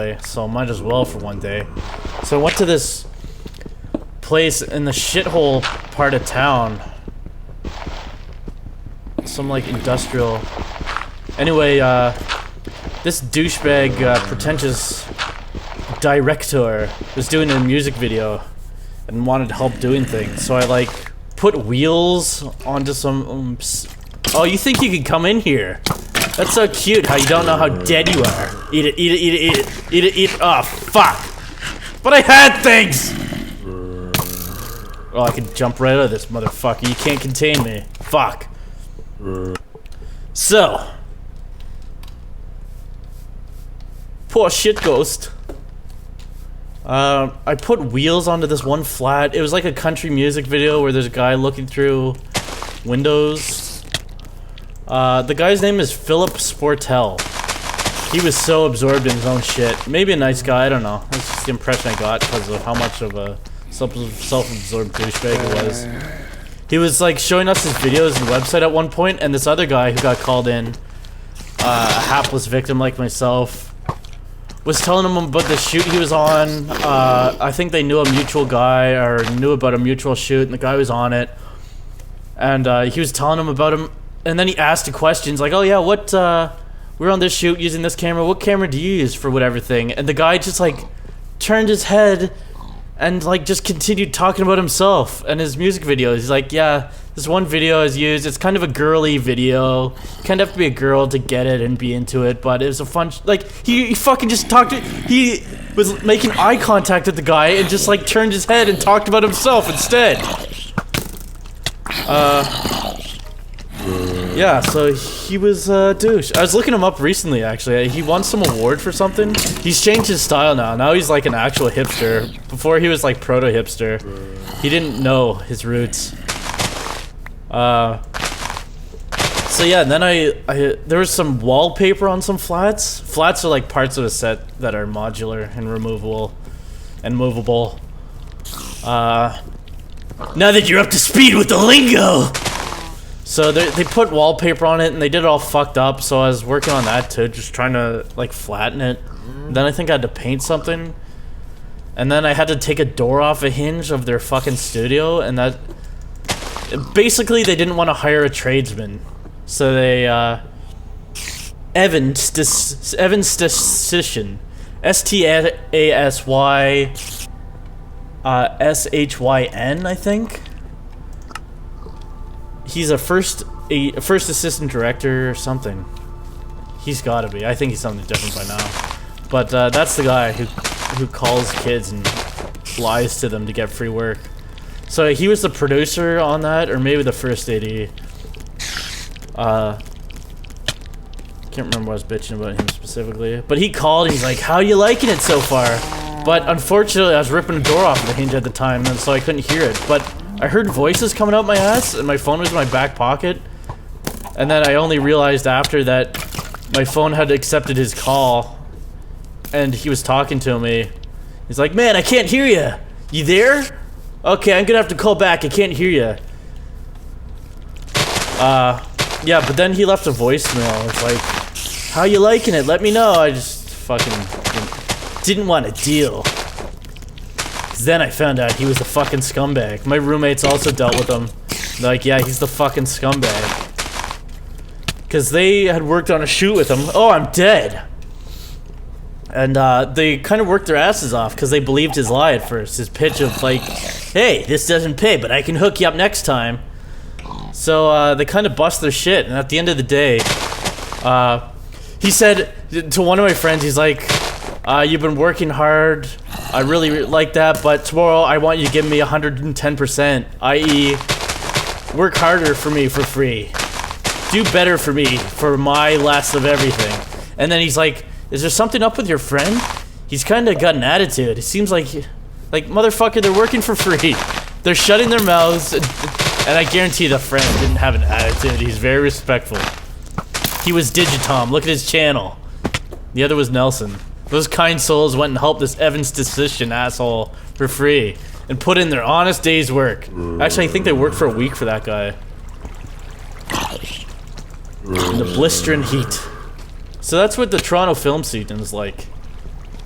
anyway, so might as well for one day. So I went to this place in the shithole part of town. Some like industrial. Anyway, this douchebag, pretentious director was doing a music video and wanted help doing things. So I like put wheels onto some. Oh, you think you can come in here? That's so cute. How you don't know how dead you are. Eat it, eat it, eat it, eat it, eat it, eat it. Oh fuck! But I had things. Oh, I can jump right out of this motherfucker. You can't contain me. Fuck. So, poor shit ghost. I put wheels onto this one flat. It was like a country music video where there's a guy looking through windows. The guy's name is Philip Sportel. He was so absorbed in his own shit. Maybe a nice guy, I don't know. That's just the impression I got because of how much of a self-absorbed douchebag it was. He was like showing us his videos and website at one point, and this other guy who got called in, a hapless victim like myself, was telling him about the shoot he was on. I think they knew a mutual guy, or knew about a mutual shoot, and the guy was on it. And he was telling him about him, and then he asked the questions like, oh yeah, what, we're on this shoot using this camera, what camera do you use for whatever thing? And the guy just like turned his head and like just continued talking about himself and his music videos. He's like, yeah, this one video I used, it's kind of a girly video. You kind of have to be a girl to get it and be into it, but it was a fun, like, he fucking just talked he was making eye contact with the guy and just like turned his head and talked about himself instead. Yeah, so he was a douche. I was looking him up recently, actually. He won some award for something. He's changed his style now. Now he's like an actual hipster. Before he was like proto-hipster. He didn't know his roots. So yeah, and then there was some wallpaper on some flats. Flats are like parts of a set that are modular and removable and movable. Now that you're up to speed with the lingo! So they put wallpaper on it and they did it all fucked up, so I was working on that too, just trying to like flatten it. Then I think I had to paint something. And then I had to take a door off a hinge of their fucking studio, and that... Basically they didn't want to hire a tradesman. So they, Evan Stasyshin. S-T-A-S-Y... S-H-Y-N, I think? He's a first assistant director or something. He's gotta be. I think he's something different by now. But that's the guy who calls kids and lies to them to get free work. So he was the producer on that, or maybe the first AD. Can't remember what I was bitching about him specifically. But he called and he's like, how you liking it so far? But unfortunately I was ripping the door off the hinge at the time, and so I couldn't hear it. But I heard voices coming out my ass, and my phone was in my back pocket. And then I only realized after that my phone had accepted his call, and he was talking to me. He's like, man, I can't hear you. You there? Okay, I'm gonna have to call back. I can't hear you. Yeah, but then he left a voicemail. It's like, how you liking it? Let me know. I just fucking didn't want to deal. Then I found out he was the fucking scumbag. My roommates also dealt with him. They're like, yeah, he's the fucking scumbag. Because they had worked on a shoot with him. Oh, I'm dead. And they kind of worked their asses off because they believed his lie at first. His pitch of like, hey, this doesn't pay, but I can hook you up next time. So they kind of bust their shit. And at the end of the day, he said to one of my friends, he's like, you've been working hard. I really like that, but tomorrow I want you to give me 110%, i.e. work harder for me for free. Do better for me for my less of everything. And then he's like, is there something up with your friend? He's kind of got an attitude. It seems like motherfucker, they're working for free. They're shutting their mouths, and I guarantee the friend didn't have an attitude. He's very respectful. He was Digitom. Look at his channel. The other was Nelson. Those kind souls went and helped this Evan Stasyshin asshole for free and put in their honest day's work. Actually, I think they worked for a week for that guy. In the blistering heat. So that's what the Toronto film scene is like.